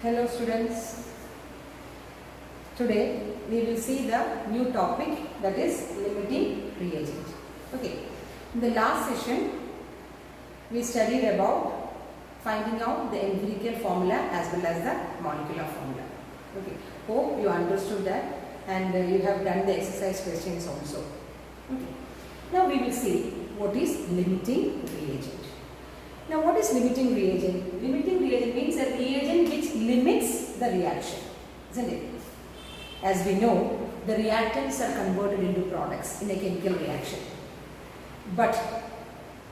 Hello students, today we will see the new topic, that is limiting reagent. Okay, in the last session we studied about finding out the empirical formula as well as the molecular formula. Okay, hope you understood that and you have done the exercise questions also. Okay, now we will see what is limiting reagent. Now what is limiting reagent? Limiting reagent means a reagent which limits the reaction, isn't it? As we know, the reactants are converted into products in a chemical reaction. But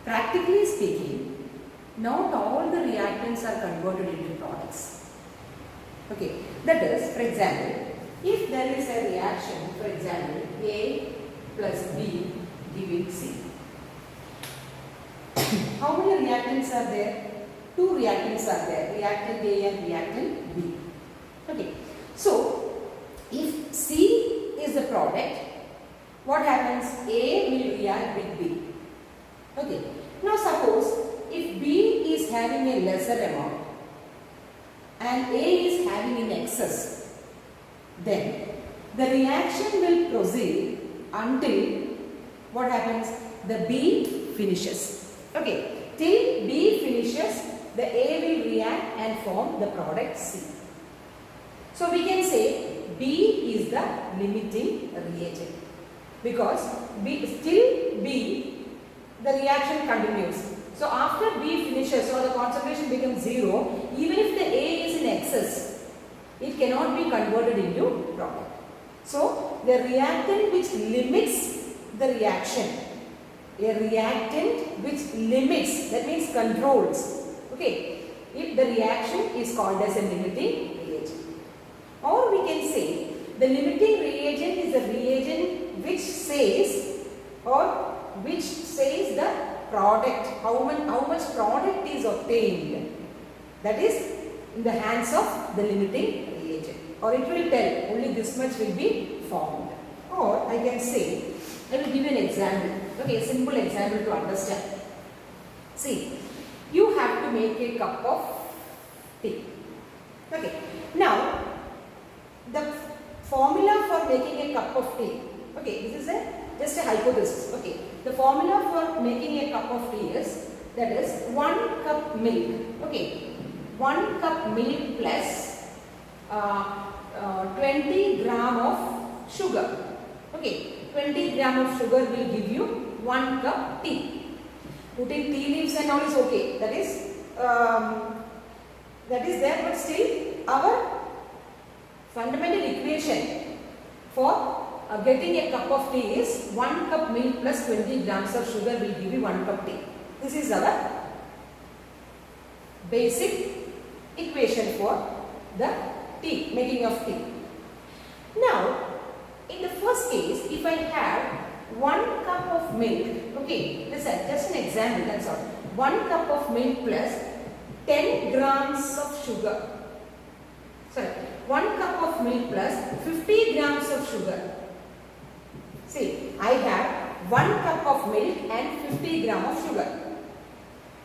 practically speaking, not all the reactants are converted into products. Okay, that is, for example, if there is a reaction, for example, A plus B giving C. How many reactants are there? Two reactants are there, reactant A and reactant B. Okay, so if C is the product, what happens? A will react with B. Okay, now suppose if B is having a lesser amount and A is having in excess, then the reaction will proceed until what happens? The B finishes. Okay, till B finishes, the A will react and form the product C. So we can say B is the limiting reagent because till B the reaction continues. So after B finishes or the concentration becomes 0, even if the A is in excess, it cannot be converted into product. So the reactant which limits the reaction, a reactant which limits, that means controls, okay, if the reaction is called as a limiting reagent. Or we can say the limiting reagent is a reagent which says the product, how much product is obtained, that is in the hands of the limiting reagent, or it will tell only this much will be formed. Or I can say, I will give you an example. Okay, a simple example to understand. See, you have to make a cup of tea. Okay, now the formula for making a cup of tea. Okay, this is just a hypothesis. Okay, the formula for making a cup of tea is, that is 1 cup milk. Okay, 1 cup milk plus 20 gram of sugar. Okay, 20 gram of sugar will give you 1 cup tea. Putting tea leaves and all is okay. That is there, but still our fundamental equation for getting a cup of tea is 1 cup milk plus 20 grams of sugar will give you 1 cup tea. This is our basic equation for the tea, making of tea. Now, in the first case, if I have 1 cup of milk, okay, listen, just an example, that's all. 1 cup of milk plus 10 grams of sugar. Sorry, 1 cup of milk plus 50 grams of sugar. See, I have 1 cup of milk and 50 grams of sugar.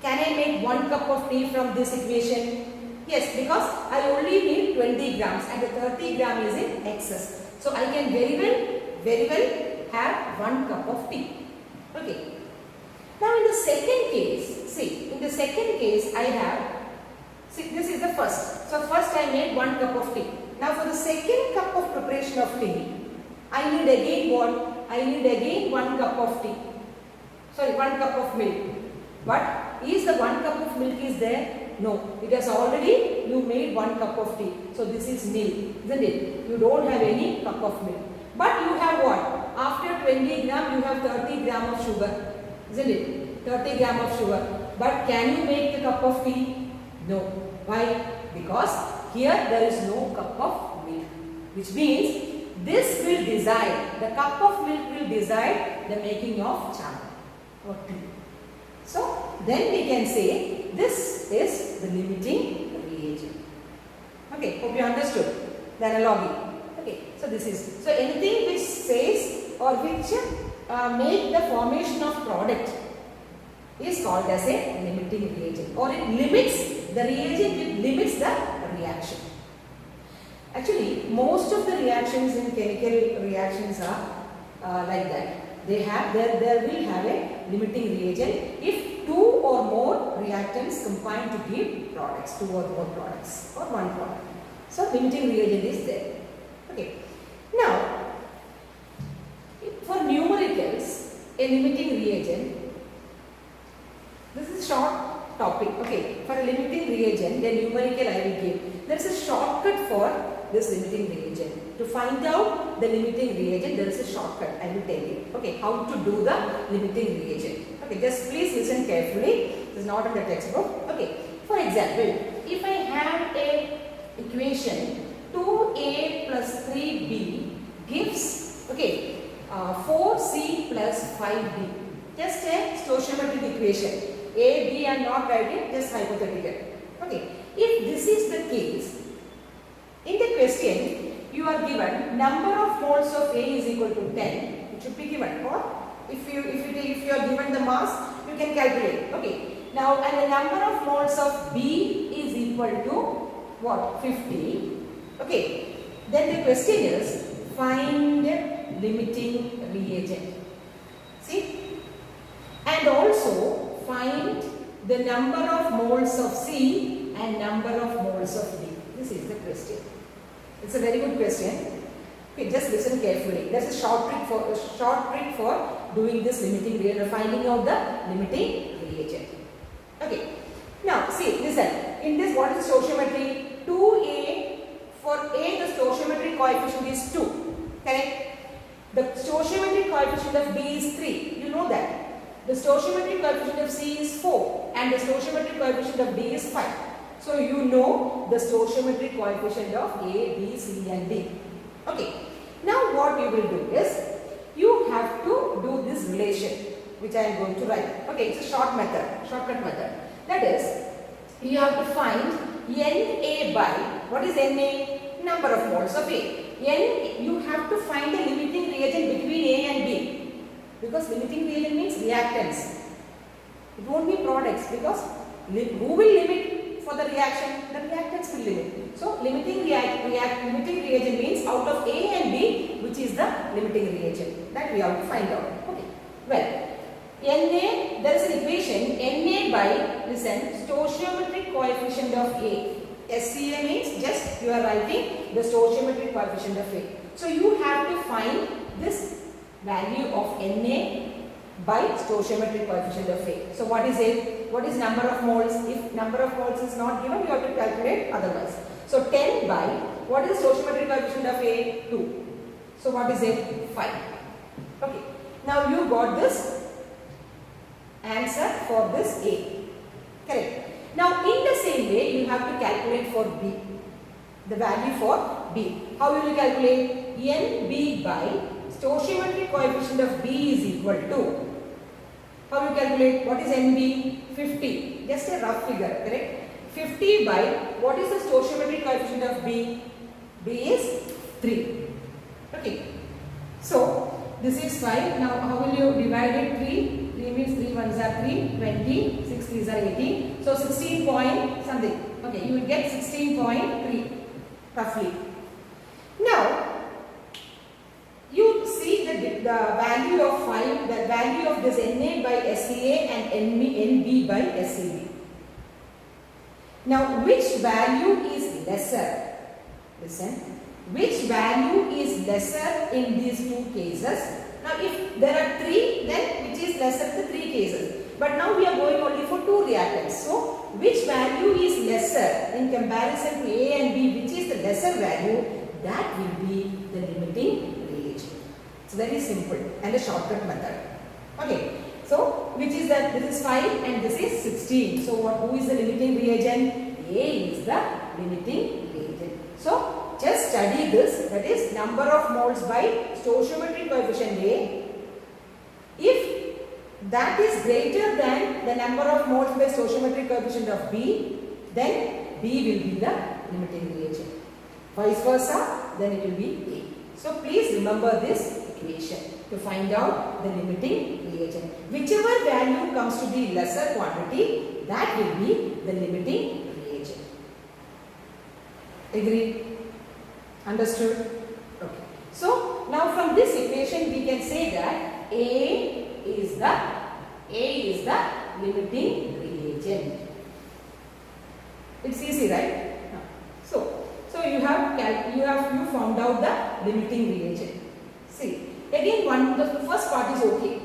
Can I make 1 cup of tea from this equation? Yes, because I only need 20 grams and the 30 gram is in excess. So I can very well have 1 cup of tea. Okay. Now in the second case, see, in the second case I have, see, this is the first. So first I made 1 cup of tea. Now for the second cup of preparation of tea, I need again what? I need again 1 cup of tea. Sorry, 1 cup of milk. But is the 1 cup of milk is there? No, it has already, you made 1 cup of tea. So this is nil, isn't it? You don't have any cup of milk. But you have what? After 20 gram, you have 30 gram of sugar, isn't it? 30 gram of sugar. But can you make the cup of tea? No. Why? Because here there is no cup of milk. Which means this will decide, the cup of milk will decide the making of chai or tea. So then we can say this is the limiting reagent. Okay, hope you understood the analogy. Okay, so this is, so anything which says or which make the formation of product is called as a limiting reagent, or it limits the reagent, it limits the reaction. Actually, most of the reactions in chemical reactions are like that. There will have a limiting reagent if two or more reactants combine to give products, two or more products or one product. So limiting reagent is there. Okay. Now, for numericals, a limiting reagent, this is short topic. Okay. For a limiting reagent, the numerical I will give. There is a shortcut for this limiting reagent. To find out the limiting reagent, there is a shortcut. I will tell you. Okay, how to do the limiting reagent. Okay, just please listen carefully. This is not in the textbook. Okay, for example, if I have a equation 2a plus 3b gives 4c plus 5b. Just a stoichiometric equation. A, B are not writing, just hypothetical. Okay, if this is the case, in the question, you are given number of moles of A is equal to 10. It should be given. Or if you are given the mass, you can calculate. Okay. Now, and the number of moles of B is equal to what? 50. Okay. Then the question is find limiting reagent. See? And also find the number of moles of C and number of moles of D. This is the question. It's a very good question. Okay, just listen carefully. That's a short trick for doing this limiting reagent, finding out the limiting reagent. Okay. Now, see, listen. In this, what is stoichiometry? 2a. For A, the stoichiometric coefficient is 2. Correct? The stoichiometric coefficient of B is 3. You know that. The stoichiometric coefficient of C is 4. And the stoichiometric coefficient of D is 5. So you know the stoichiometric coefficient of A, B, C and D. Okay. Now what you will do is, you have to do this relation which I am going to write. Okay, it's a shortcut method. That is, you have to find Na by, what is Na? Number of moles of A. N, you have to find the limiting reagent between A and B. Because limiting reagent means reactants. It won't be products because who will limit? For the reaction, the reactants will limit. So, limiting reagent means out of A and B, which is the limiting reagent. That we have to find out. Okay. Well, Na, there is an equation, Na by, listen, stoichiometric coefficient of A. SCA means just you are writing the stoichiometric coefficient of A. So, you have to find this value of Na by stoichiometric coefficient of A. So, what is it? What is number of moles? If number of moles is not given, you have to calculate otherwise. So 10 by, what is the stoichiometric coefficient of A? 2. So what is it? 5. Okay. Now you got this answer for this A. Correct. Now in the same way, you have to calculate for B. The value for B. How will you calculate? NB by stoichiometric coefficient of B is equal to, how you calculate? What is NB? 50. Just a rough figure, correct? 50 by, what is the stoichiometric coefficient of B? B is 3. Okay. So, this is 5. Now, how will you divide it? 3. 3 means 3 ones are 3, 20, 6 3s are 18. So, 16 point something. Okay, you will get 16.3 roughly. Now, you see the value of 5, the value of this Na by SCA and NB by SCB. Now, which value is lesser? Listen, which value is lesser in these two cases? Now, if there are 3, then which is lesser in the 3 cases? But now we are going only for 2 reactants. So, which value is lesser in comparison to A and B? Which is the lesser value? That will be the limiting. It's very simple and a shortcut method. Okay. So, which is that? This is 5 and this is 16. So, who is the limiting reagent? A is the limiting reagent. So, just study this. That is number of moles by stoichiometric coefficient A. If that is greater than the number of moles by stoichiometric coefficient of B, then B will be the limiting reagent. Vice versa, then it will be A. So, please remember this equation to find out the limiting reagent. Whichever value comes to be lesser quantity, that will be the limiting reagent. Agree? Understood? Okay. So now from this equation we can say that A is the limiting reagent. It's easy, right? So you found out the limiting reagent. See, again the first part is okay.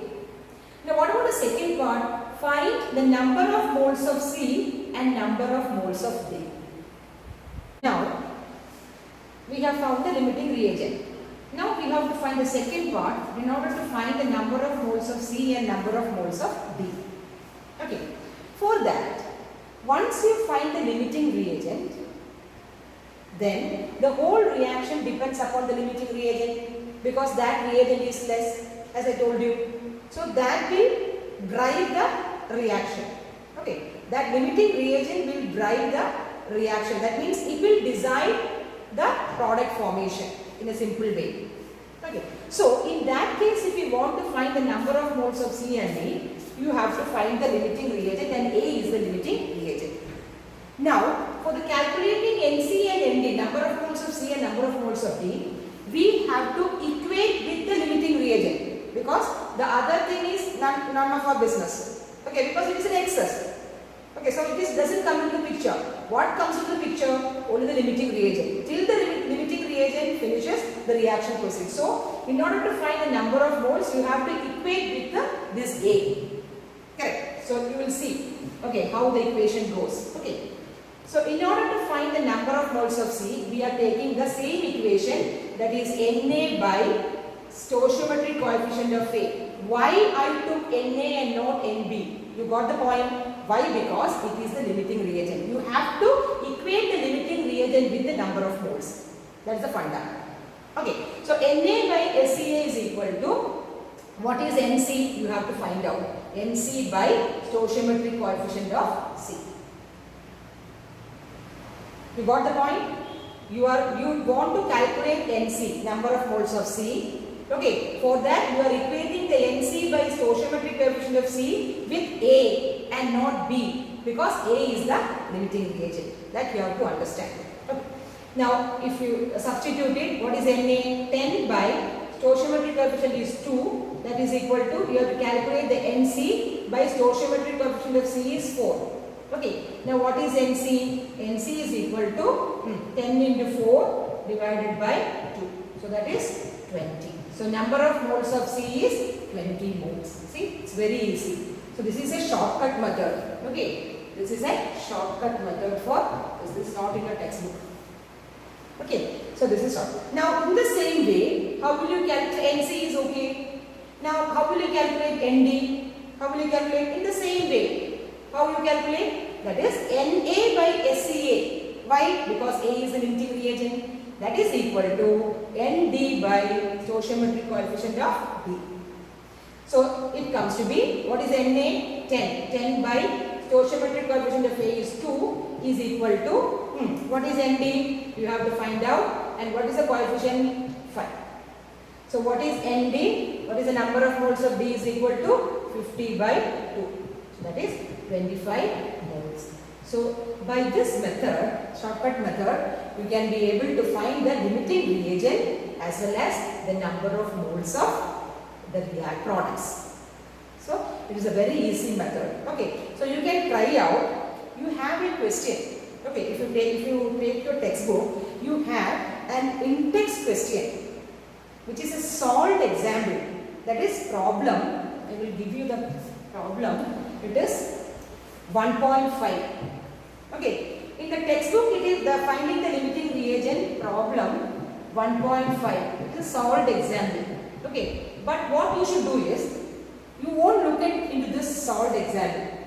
Now what about the second part? Find the number of moles of C and number of moles of D. Now we have found the limiting reagent. Now we have to find the second part in order to find the number of moles of C and number of moles of D. Okay. For that, once you find the limiting reagent, then the whole reaction depends upon the limiting reagent, because that reagent is less, as I told you. So that will drive the reaction. Okay. That limiting reagent will drive the reaction. That means it will decide the product formation in a simple way. Okay. So in that case, if you want to find the number of moles of C and D, you have to find the limiting reagent, and A is the limiting reagent. Now, for the calculating NC and ND, number of moles of C and number of moles of D, we have to equate with the limiting reagent, because the other thing is none of our business. Okay, because it is an excess. Okay, so this doesn't come into the picture. What comes into the picture? Only the limiting reagent. Till the limiting reagent finishes, the reaction proceeds. So, in order to find the number of moles, you have to equate with this A. Correct. So, you will see, okay, how the equation goes. Okay. So, in order to find the number of moles of C, we are taking the same equation, that is Na by stoichiometric coefficient of A. Why I took Na and not Nb? You got the point? Why? Because it is the limiting reagent. You have to equate the limiting reagent with the number of moles. That is the funda. Okay. So, Na by SCA is equal to, what is Nc? You have to find out. Nc by stoichiometric coefficient of C. You got the point? You want to calculate Nc, number of moles of C. Okay, for that you are equating the Nc by stoichiometric coefficient of C with A and not B, because A is the limiting reagent. That you have to understand. Okay. Now, if you substitute it, what is Na? 10 by stoichiometric coefficient is 2, that is equal to, you have to calculate the Nc by stoichiometric coefficient of C is 4. Okay, now what is Nc? Nc is equal to 10 into 4 divided by 2. So that is 20. So number of moles of C is 20 moles. See, it's very easy. So this is a shortcut method. Okay, this is a shortcut method for this is not in a textbook. Okay, so this is short. Now in the same way, how will you calculate Nc is okay. Now how will you calculate Nd? How will you calculate? In the same way. How you calculate? That is Na by SCA. Why? Because A is the limiting reagent. That is equal to Nd by stoichiometric coefficient of D. So it comes to be, what is Na? 10. 10 by stoichiometric coefficient of A is 2 is equal to, what is Nd? You have to find out. And what is the coefficient? 5. So what is Nd? What is the number of moles of D is equal to 50 by 2. So that is 25 moles. So by this method, shortcut method, we can be able to find the limiting reagent as well as the number of moles of the react products. So it is a very easy method. Okay, so you can try out. You have a question. Okay, if you take your textbook, you have an in-text question, which is a solved example. That is problem. I will give you the problem. It is 1.5. Okay, in the textbook it is the finding the limiting reagent problem 1.5. It is a solved example. Okay, but what you should do is, you won't look into this solved example.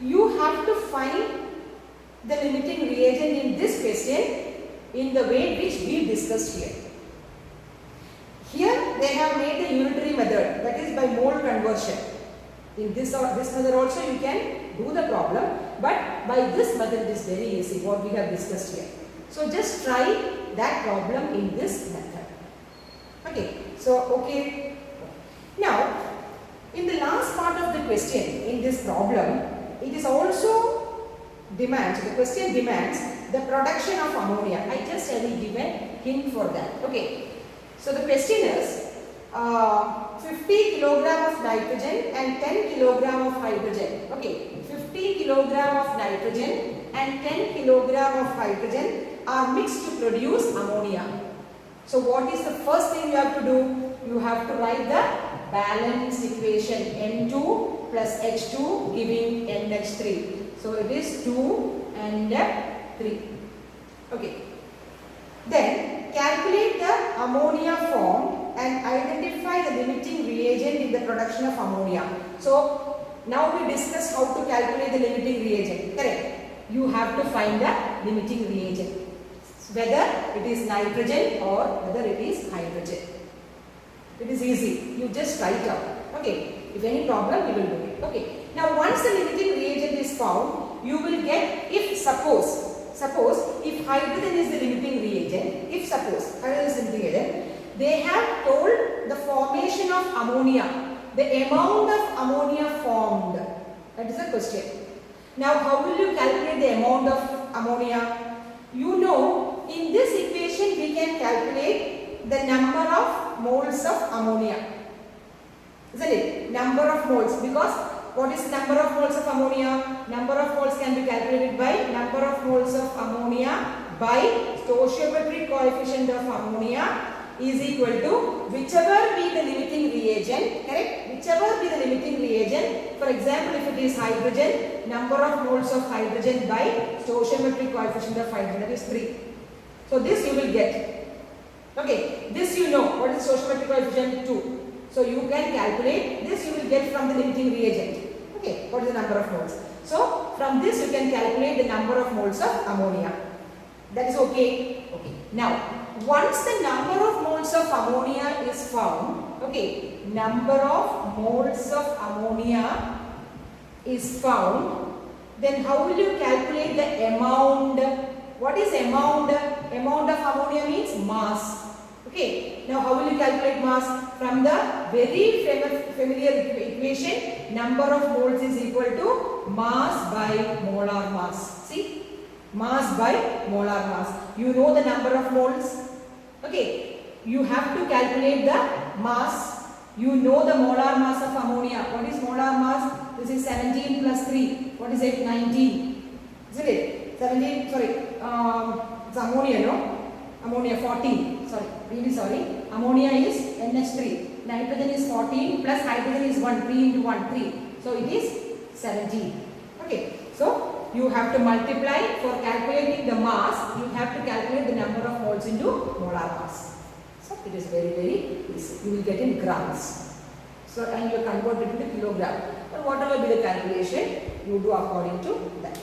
You have to find the limiting reagent in this question in the way which we discussed here. Here they have made the unitary method, that is by mole conversion. In this method also you can do the problem, but by this method it is very easy, what we have discussed here. So just try that problem in this method. Okay, so okay. Now, in the last part of the question, in this problem, it is also demands, the question demands the production of ammonia. I just will give a hint for that. Okay. So the question is 50 kilogram of nitrogen and 10 kilogram of hydrogen. Okay. 50 kilogram of nitrogen and 10 kilogram of hydrogen are mixed to produce ammonia. So what is the first thing you have to do? You have to write the balanced equation N2 plus H2 giving NH3. So it is 2 and 3. Okay. Then calculate the ammonia form and identify the limiting reagent in the production of ammonia. So now we discussed how to calculate the limiting reagent. Correct. You have to find the limiting reagent, whether it is nitrogen or whether it is hydrogen. It is easy. You just write out. Okay. If any problem, we will do it. Okay. Now, once the limiting reagent is found, you will get, if suppose if hydrogen is the limiting reagent, if suppose hydrogen is the limiting reagent, they have told the formation of ammonia, the amount of ammonia formed. That is the question. Now, how will you calculate the amount of ammonia? You know, in this equation, we can calculate the number of moles of ammonia. Isn't it? Number of moles. Because what is number of moles of ammonia? Number of moles can be calculated by number of moles of ammonia by stoichiometric coefficient of ammonia is equal to whichever be the limiting reagent. Correct? Whichever be the limiting reagent. For example, if it is hydrogen, number of moles of hydrogen by stoichiometric coefficient of hydrogen, that is 3. So this you will get. Okay, this you know. What is stoichiometric coefficient? 2. So you can calculate this, you will get from the limiting reagent. Okay, what is the number of moles? So from this you can calculate the number of moles of ammonia. That is okay. Okay. Now, once the number of moles of ammonia is found, okay, number of moles of ammonia is found, then how will you calculate the amount? What is amount? Amount of ammonia means mass. Okay. Now, how will you calculate mass? From the very familiar equation, number of moles is equal to mass by molar mass. See? Mass by molar mass. You know the number of moles. Okay. You have to calculate the mass. You know the molar mass of ammonia. What is molar mass? This is 17 plus 3. What is it? 19. Isn't it? 17, sorry. It's ammonia, no? Ammonia 14. Sorry. Really sorry. Ammonia is NH3. Nitrogen is 14 plus hydrogen is 1. 3 into 1, 3. So it is 17. Okay. So you have to multiply for calculating the mass. You have to calculate the number of moles into molar mass. So it is very, very easy. You will get in grams. So and you convert it into kilogram. But whatever be the calculation, you do according to that.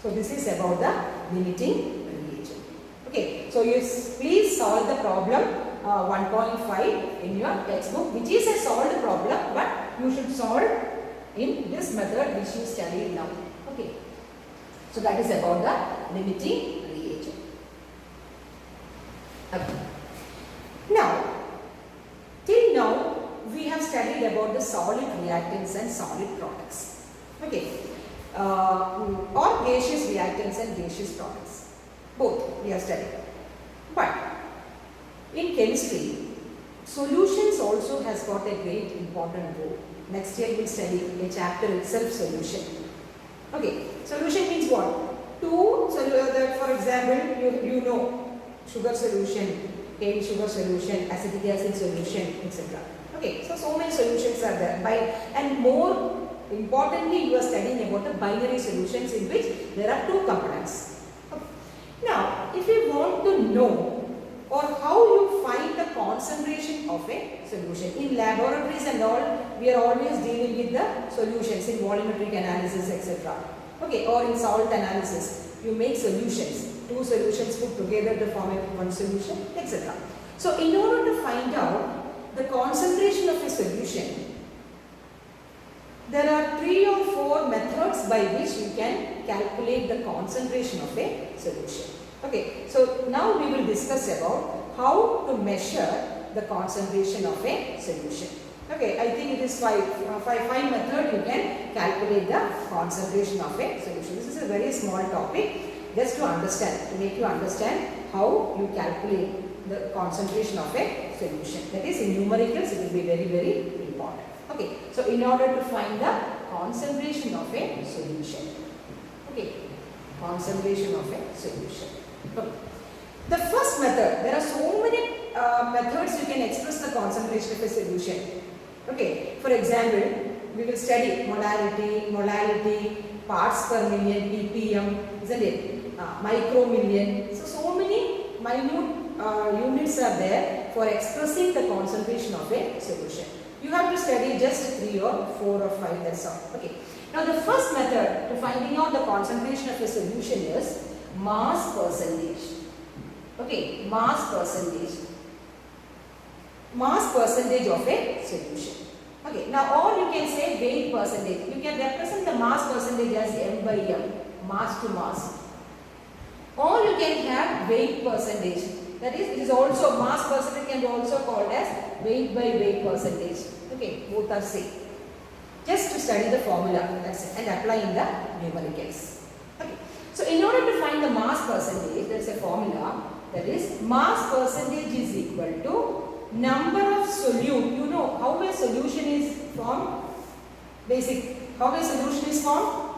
So this is about the limiting. Okay, so you please solve the problem 1.5 in your textbook, which is a solved problem, but you should solve in this method which you studied now. Okay, so that is about the limiting reagent. Okay. Now, till now we have studied about the solid reactants and solid products. Okay, or gaseous reactants and gaseous products. Both we have studied. But in chemistry, solutions also has got a great important role. Next year we will study a chapter itself, solution. Okay, solution means what? For example, you know sugar solution, cane sugar solution, acetic acid solution, etc. Okay, so many solutions are there. And more importantly, you are studying about the binary solutions in which there are 2 components. Now, if you want to know or how you find the concentration of a solution, in laboratories and all, we are always dealing with the solutions in volumetric analysis, etc. Okay, or in salt analysis, you make solutions, 2 solutions put together to form one solution, etc. So, in order to find out the concentration of a solution, there are 3 or 4 methods by which you can calculate the concentration of a solution. Okay, so now we will discuss about how to measure the concentration of a solution. Okay, I think it is 5 method you can calculate the concentration of a solution. This is a very small topic. just to understand, to make you understand how you calculate the concentration of a solution. That is, in numericals it will be very, very important. Okay, so in order to find the concentration of a solution. Okay, concentration of a solution. Okay. The first method, there are so many methods you can express the concentration of a solution. Okay, for example, we will study molality, parts per million, ppm, isn't it? Micromillion. So many minute units are there for expressing the concentration of a solution. You have to study just 3 or 4 or 5, that's all. Okay. Now the first method to finding out the concentration of a solution is mass percentage. Okay, mass percentage. Mass percentage of a solution. Okay, now or you can say weight percentage. You can represent the mass percentage as m by m, mass to mass. Or you can have weight percentage. That is, it is also mass percentage can be also called as weight by weight percentage. Okay, both are same. Just to study the formula, that's it, and apply in the numericals. Okay, so in order to find the mass percentage, there is a formula. That is, mass percentage is equal to number of solute. You know how a solution is formed? Basic. How a solution is formed?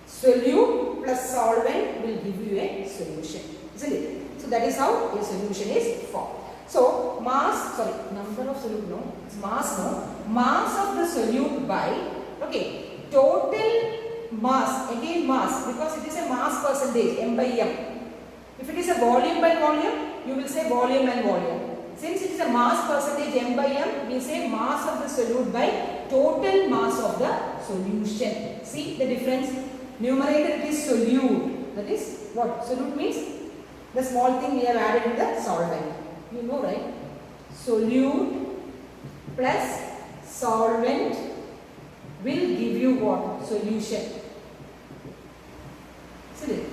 Solute plus solvent will give you a solution. Isn't it? So that is how a solution is formed. So mass, number of solute, no, it's mass, no. Mass of the solute by, okay, total mass, again mass, because it is a mass percentage, m by m. If it is a volume by volume, you will say volume and volume. Since it is a mass percentage m by m, we say mass of the solute by total mass of the solution. See the difference? Numerator it is solute. That is what? Solute means the small thing we have added in the solvent. You know, right? Solute plus solvent will give you what? Solution. Isn't it?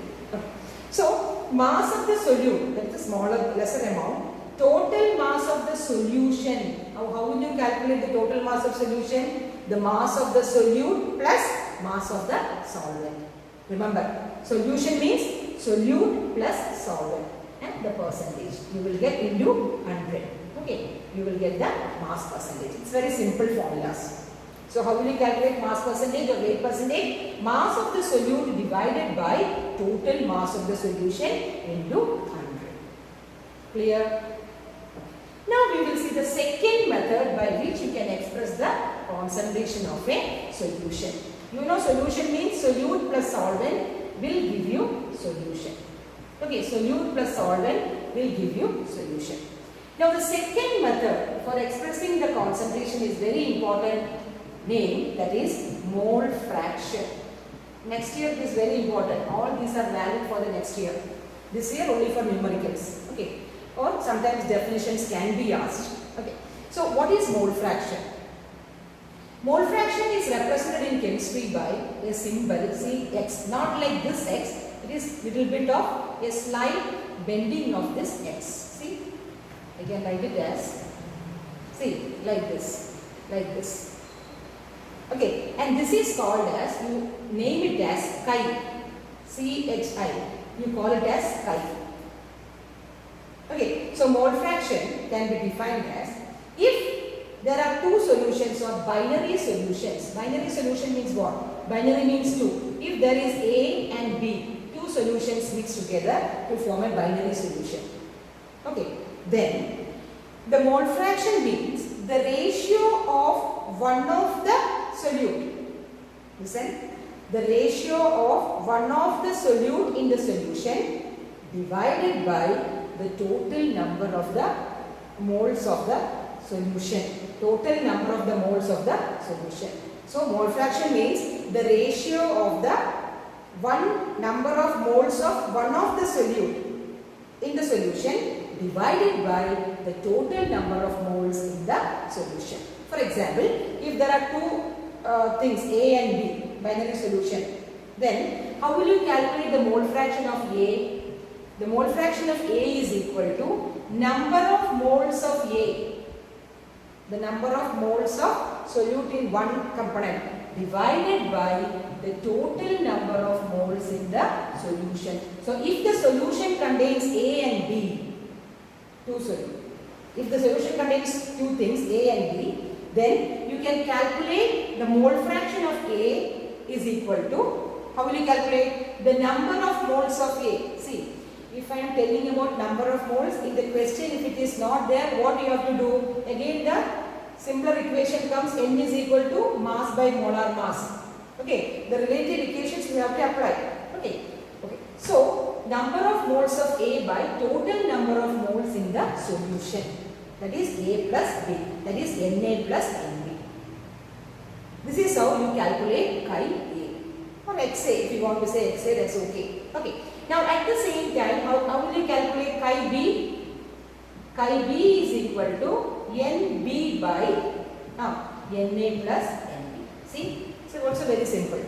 So, mass of the solute, that is a smaller, lesser amount. Total mass of the solution. How will you calculate the total mass of solution? The mass of the solute plus mass of the solvent. Remember, solution means solute plus solvent. And the percentage. You will get into 100. Okay, you will get the mass percentage. It's very simple formulas. So how will you calculate mass percentage or weight percentage? Mass of the solute divided by total mass of the solution into 100. Clear? Now we will see the second method by which you can express the concentration of a solution. You know solution means solute plus solvent will give you solution. Okay, solute plus solvent will give you solution. Now the second method for expressing the concentration is very important name, that is mole fraction. Next year it is very important. All these are valid for the next year. This year only for numericals. Okay. Or sometimes definitions can be asked. Okay. So what is mole fraction? Mole fraction is represented in chemistry by a symbol, see x, not like this x. It is little bit of a slight bending of this x. See, I can write it as, see, like this, like this. Okay, and this is called as, you name it as chi, C-H-I. You call it as chi. Okay, so mole fraction can be defined as, if there are two solutions or binary solutions. Binary solution means what? Binary means two. If there is A and B, two solutions mixed together to form a binary solution. Okay, then the mole fraction means the ratio of one of the solute. Listen, the ratio of one of the solute in the solution divided by the total number of the moles of the solution. Total number of the moles of the solution. So mole fraction means the ratio of the one number of moles of one of the solute in the solution divided by the total number of moles in the solution. For example, if there are two things A and B, binary solution, then how will you calculate the mole fraction of A? The mole fraction of A is equal to number of moles of A. The number of moles of solute in one component. divided by the total number of moles in the solution. So if the solution contains A and B, if the solution contains two things, A and B, then you can calculate the mole fraction of A is equal to, how will you calculate? The number of moles of A. See, if I am telling about number of moles, in the question if it is not there, what you have to do? Again the simpler equation comes, N is equal to mass by molar mass. Okay, the related equations you have to apply. Okay. So, number of moles of A by total number of moles in the solution. That is A plus B. That is Na plus Nb. This is how you calculate chi A. Or Xa, if you want to say Xa, that's okay. Okay. Now at the same time, how will you calculate chi B? Chi B is equal to Nb by Na plus Nb. See? So also very simple.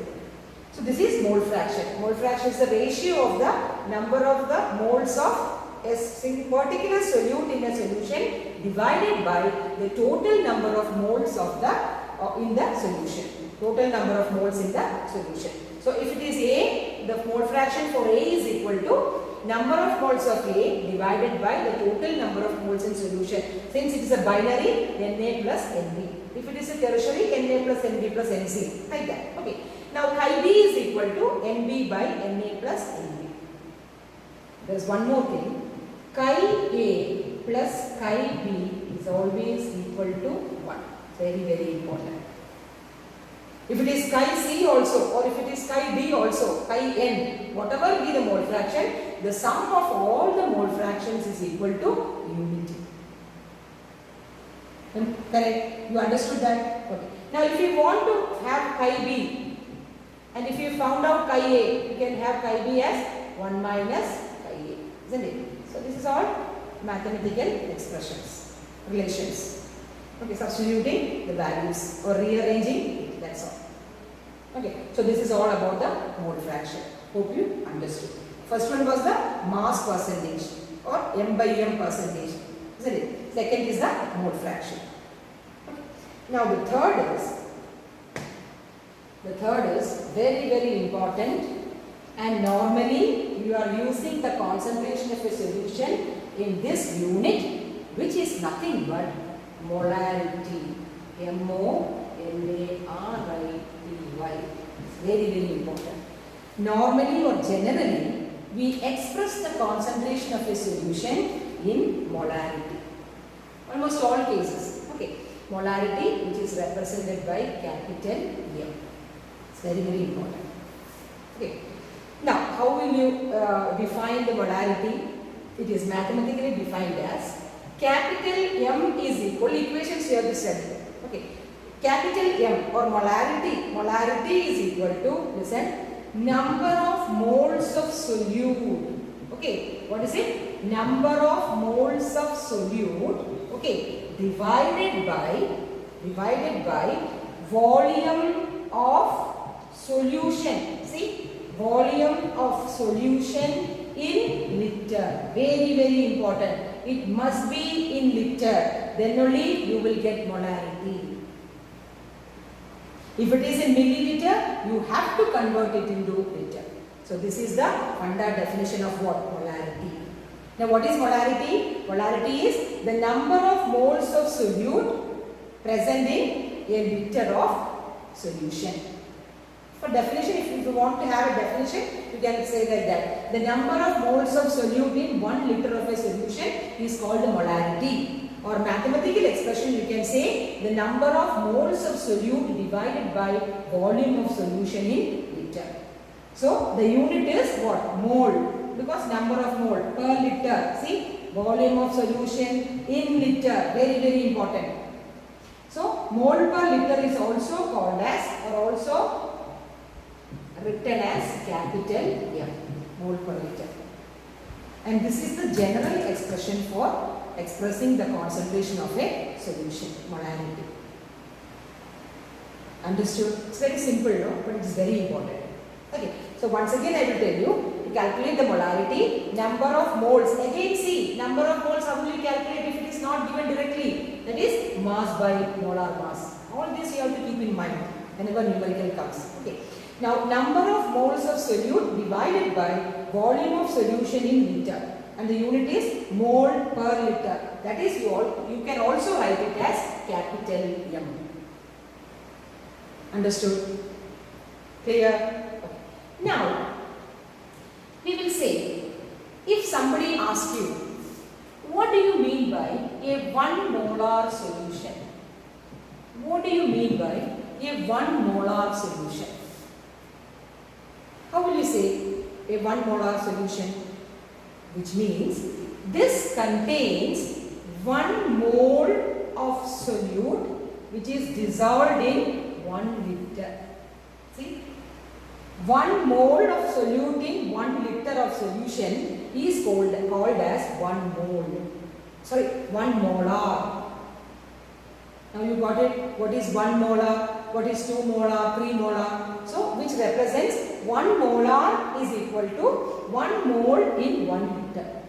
So this is mole fraction. Mole fraction is the ratio of the number of the moles of a particular solute in a solution divided by the total number of moles of the in the solution. Total number of moles in the solution. So if it is A, the mole fraction for A is equal to number of moles of A divided by the total number of moles in solution. Since it is a binary, Na plus Nb. If it is a tertiary, Na plus Nb plus Nc. Like that. Okay. Now chi B is equal to Nb by Na plus Nb. There is one more thing. Chi A plus chi B is always equal to 1. Very, very important. If it is chi C also, or if it is chi D also, chi N, whatever be the mole fraction, the sum of all the mole fractions is equal to unity. Correct? You understood that? Okay. Now if you want to have chi B, and if you found out chi A, you can have chi B as 1 minus chi A, isn't it? So this is all mathematical expressions, relations. Okay, substituting the values or rearranging it, that's all. Okay, so this is all about the mole fraction. Hope you understood. First one was the mass percentage or M by M percentage, isn't it? Second is the mole fraction. Okay. Now the third is very, very important, and normally you are using the concentration of a solution in this unit, which is nothing but molarity. M-O-L-A-R-I-T-Y. Very, very important. Normally or generally, we express the concentration of a solution in molarity. Almost all cases. Okay. Molarity, which is represented by capital M. It's very, very important. Okay. Now, how will you define the molarity? It is mathematically defined as capital M is equal, equations you have to study. Okay. Capital M or molarity is equal to, listen, number of moles of solute. Okay. What is it? Number of moles of solute. Okay. Divided by volume of solution. See, volume of solution in liter. Very, very important. It must be in liter. Then only you will get molarity. If it is in milliliter, you have to convert it into liter. So this is the funda definition of what? Molarity. Now what is molarity? Molarity is the number of moles of solute present in a liter of solution. For definition, if you want to have a definition, you can say like that. The number of moles of solute in 1 liter of a solution is called the molarity. Or mathematical expression, you can say the number of moles of solute divided by volume of solution in liter. So the unit is what? Mole. Because number of mole per liter. See, volume of solution in liter. Very, very important. So mole per liter is also called as, or also written as capital M, mole per liter. And this is the general expression for expressing the concentration of a solution, molarity. Understood? It's very simple, no? But it's very important. Okay. So once again I will tell you, to calculate the molarity, number of moles. Again see, number of moles, how will you calculate if it is not given directly? That is mass by molar mass. All this you have to keep in mind. whenever numerical comes. Okay. Now, number of moles of solute divided by volume of solution in liter, and the unit is mole per liter. That is, you can also write it as capital M. Understood? Clear? Okay. Now, we will say, if somebody asks you, what do you mean by a 1 molar solution? What do you mean by a 1 molar solution? How will you say a 1 molar solution? Which means this contains 1 mole of solute which is dissolved in 1 liter. See, 1 mole of solute in 1 liter of solution is called as 1 mole. Sorry, 1 molar. Now you got it. What is 1 molar? What is 2 molar? 3 molar? So which represents 1 molar is equal to 1 mole in 1 liter.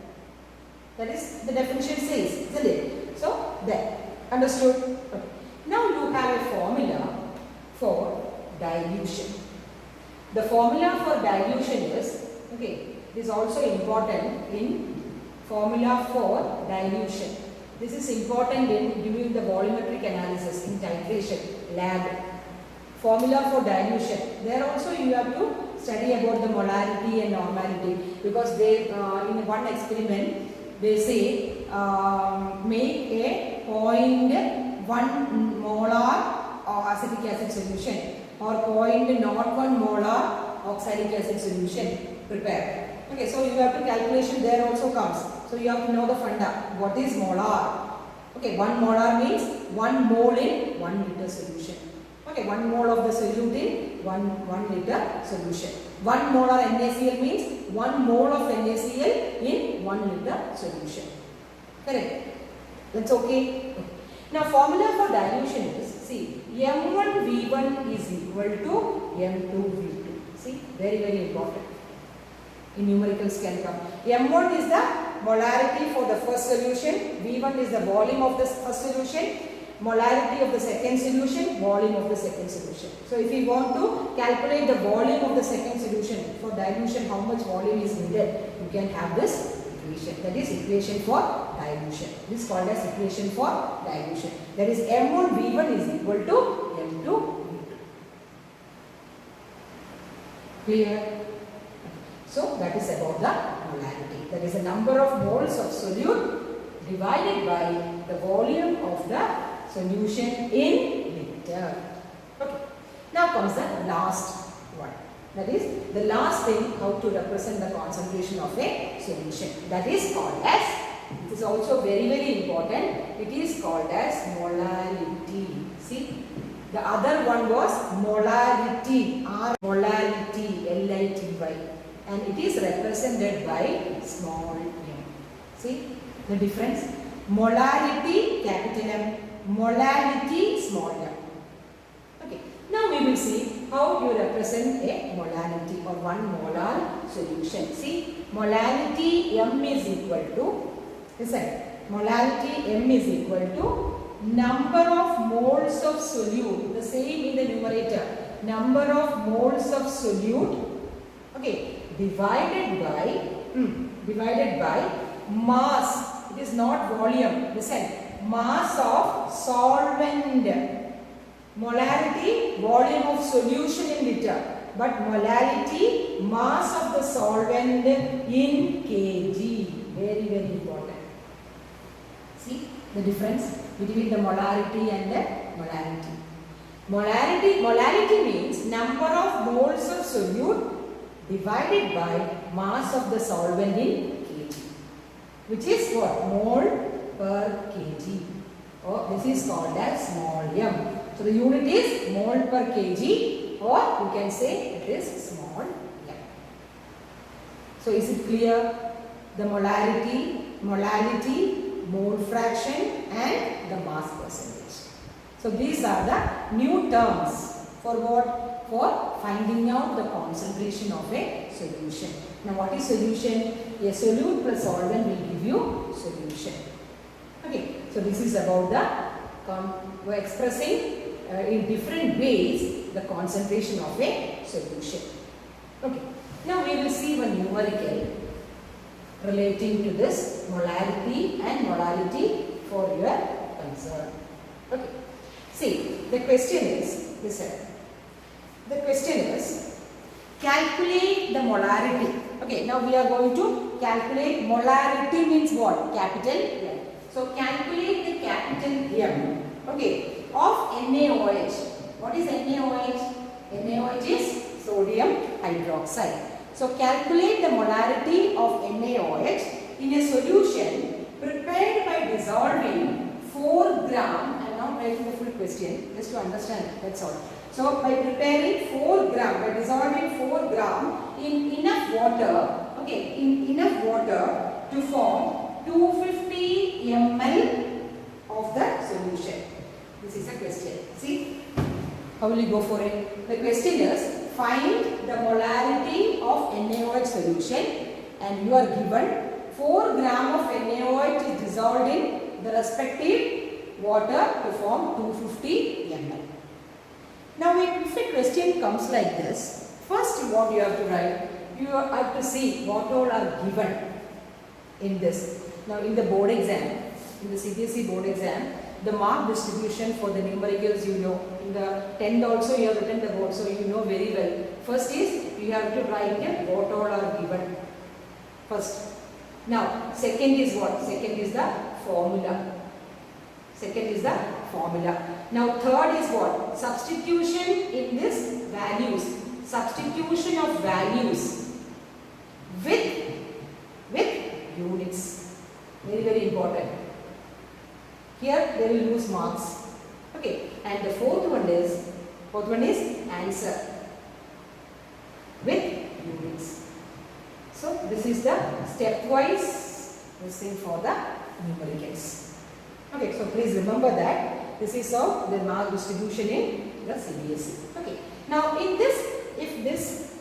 That is the definition says, isn't it? So there. Understood? Okay. Now you have a formula for dilution. The formula for dilution is, okay, it is also important in formula for dilution. This is important in doing the volumetric analysis in titration lab. Formula for dilution. There also you have to study about the molarity and normality, because they in one experiment they say make a 0.1 molar acetic acid solution or 0.01 molar oxalic acid solution prepare. Okay, so you have to calculation there also comes. So you have to know the funda. What is molar? Okay, 1 molar means 1 mole in 1 liter solution. Okay, 1 mole of the solute in 1 liter solution. 1 molar NaCl means 1 mole of NaCl in 1 liter solution. Correct? That's okay. Now formula for dilution is, see, M1V1 is equal to M2V2. See, very important. In numericals can come. M1 is the molarity for the first solution. V1 is the volume of the first solution. Molarity of the second solution. Volume of the second solution. So if we want to calculate the volume of the second solution for dilution, how much volume is needed, you can have this equation. That is equation for dilution. This is called as equation for dilution. That is M1V1 is equal to M2V2. Clear? So that is about the molarity. That is the number of moles of solute divided by the volume of the solution in liter. Okay. Now comes the last one. That is the last thing, how to represent the concentration of a solution. That is called as, it is also very important, it is called as molarity. See, the other one was molarity, molarity, L-I-T-Y. And it is represented by small m. See the difference? Molarity, capital M. Molarity, small m. Okay. Now we will see how you represent a molarity or 1 molar solution. See, molarity M is equal to, listen, molarity M is equal to number of moles of solute, the same in the numerator, number of moles of solute, okay, divided by mass. It is not volume. Listen, mass of solvent. Molarity, volume of solution in liter, but molarity, mass of the solvent in kg. Very important. See the difference between the molarity and the molarity. Molarity means number of moles of solute divided by mass of the solvent in kg, which is what? Mole per kg. Or this is called as small m. So the unit is mole per kg, or you can say it is small m. So is it clear? The molarity, mole fraction and the mass percentage. So these are the new terms for what? For finding out the concentration of a solution. Now what is solution? A solute plus solvent will give you solution. Okay, so this is about the expressing in different ways the concentration of a solution. Okay. Now we will see one numerical relating to this molarity and molality for your concern. Okay. See, the question is, listen. The question is, calculate the molarity. Okay, now we are going to calculate molarity means what? Capital M. So calculate the capital M, okay, of NaOH. What is NaOH? NaOH is sodium hydroxide. So calculate the molarity of NaOH in a solution prepared by dissolving 4 gram. I am not writing the full question just to understand, that's all. So by preparing 4 gram, by dissolving 4 gram in enough water, okay, in enough water to form 250 ml of the solution. This is a question. See, how will you go for it? The question is, find the molarity of NaOH solution, and you are given 4 gram of NaOH is dissolved in the respective water to form 250 ml. Now if a question comes like this, first what you have to write, you have to see what all are given in this. Now in the board exam, in the CBSE board exam, the mark distribution for the numericals you know. In the 10th also you have written the board, so you know very well. First is you have to write what all are given. First. Now second is what? Second is the formula. Second is the formula. Now third is what? Substitution in this values. Substitution of values with units. Very, very important. Here they will lose marks. Okay. And the fourth one is answer with units. So this is the stepwise thing for the numericals. Okay, so please remember that this is how the mark distribution in the CBSE. Okay. Now in this, if this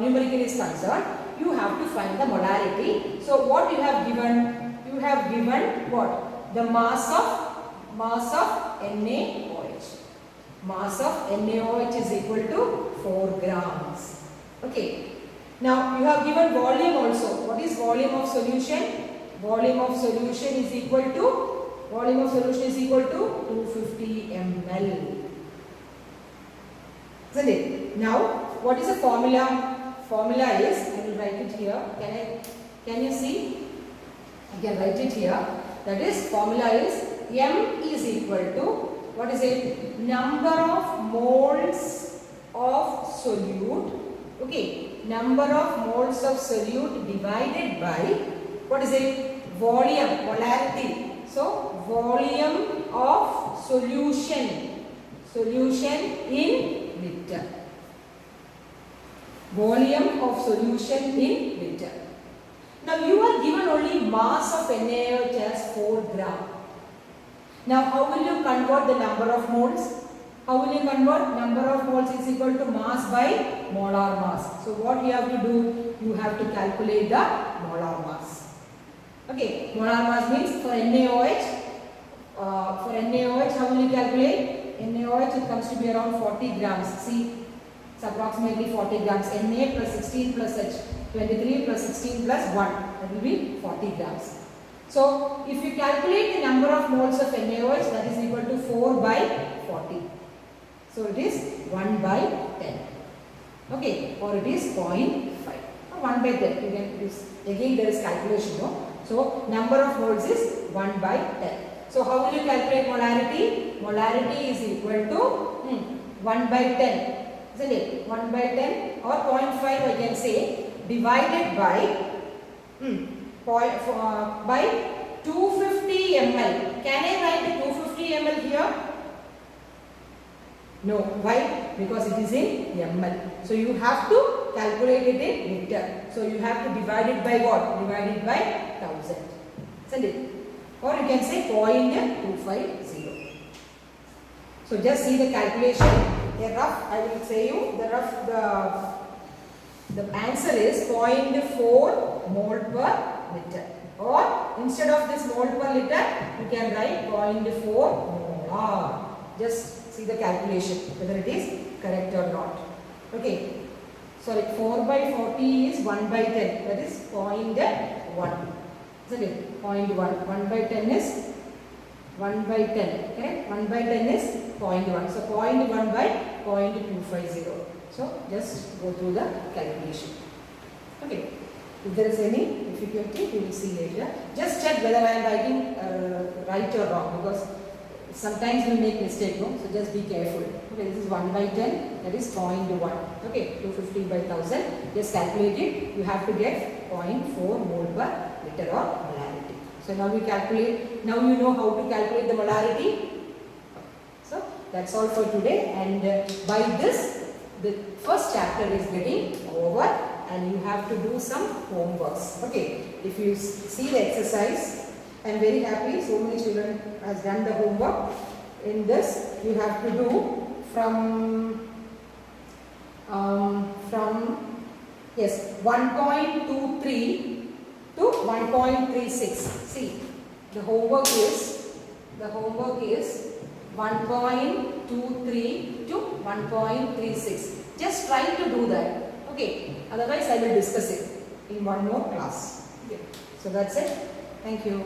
numerical is concerned, you have to find the molarity. So what you have given? You have given what? The mass of NaOH. Mass of NaOH is equal to 4 grams. Okay. Now you have given volume also. What is volume of solution? Volume of solution is equal to 250 ml. Isn't it? Now what is the formula? Formula is, I will write it here. Can you see? I can write it here. That is, formula is M is equal to, what is it? Number of moles of solute. Okay. Number of moles of solute divided by, what is it? Volume, molarity. So, volume of solution in liter. Volume of solution in liter. Now, you are given only mass of NaOH as 4 gram. Now, how will you convert the number of moles? How will you convert? Number of moles is equal to mass by molar mass. So, what you have to do? You have to calculate the molar mass. Okay, molar mass means for NaOH, how will you calculate? NaOH, it comes to be around 40 grams. See, it's approximately 40 grams. Na plus 16 plus H, 23 plus 16 plus 1, that will be 40 grams. So, if you calculate the number of moles of NaOH, that is equal to 4 by 40. So, it is 1 by 10. Okay, or it is 0.5 or 1 by 10. You can use, again there is calculation, no? So, number of moles is 1 by 10. So, how will you calculate molarity? Molarity is equal to 1 by 10. Isn't it? 1 by 10 or 0.5 I can say, divided by 250 ml. Can I write the 250 ml here? No. Why? Because it is in ml. So you have to calculate it in liter. So you have to divide it by what? Divide it by 1000. Isn't it? Or you can say 0.250. So just see the calculation. A rough, I will say you, the answer is 0.4 mole per liter. Or instead of this mole per liter, you can write 0.4 molar. Just see the calculation whether it is correct or not. Okay. Sorry, 4 by 40 is 1 by 10. That is 0.1. Isn't it? 0.1. 1 by 10 is 1 by 10. Correct? 1 by 10 is 0.1. So 0.1 by 0.250. So just go through the calculation. Okay. If there is any difficulty, we will see later. Just check whether I am writing right or wrong, because sometimes we make mistake, no? So just be careful. Okay, this is 1 by 10, that is 0.1. Okay, 250 by 1000. Just calculate it. You have to get 0.4 mole per liter of molarity. So now we calculate. Now you know how to calculate the molarity. So that's all for today. And by this, the first chapter is getting over, and you have to do some homeworks. Okay, if you see the exercise, I am very happy so many children has done the homework. In this you have to do from yes 1.23 to 1.36. See, the homework is 1.23 to 1.36. Just try to do that. Okay, otherwise I will discuss it in one more class. Okay. So that's it. Thank you.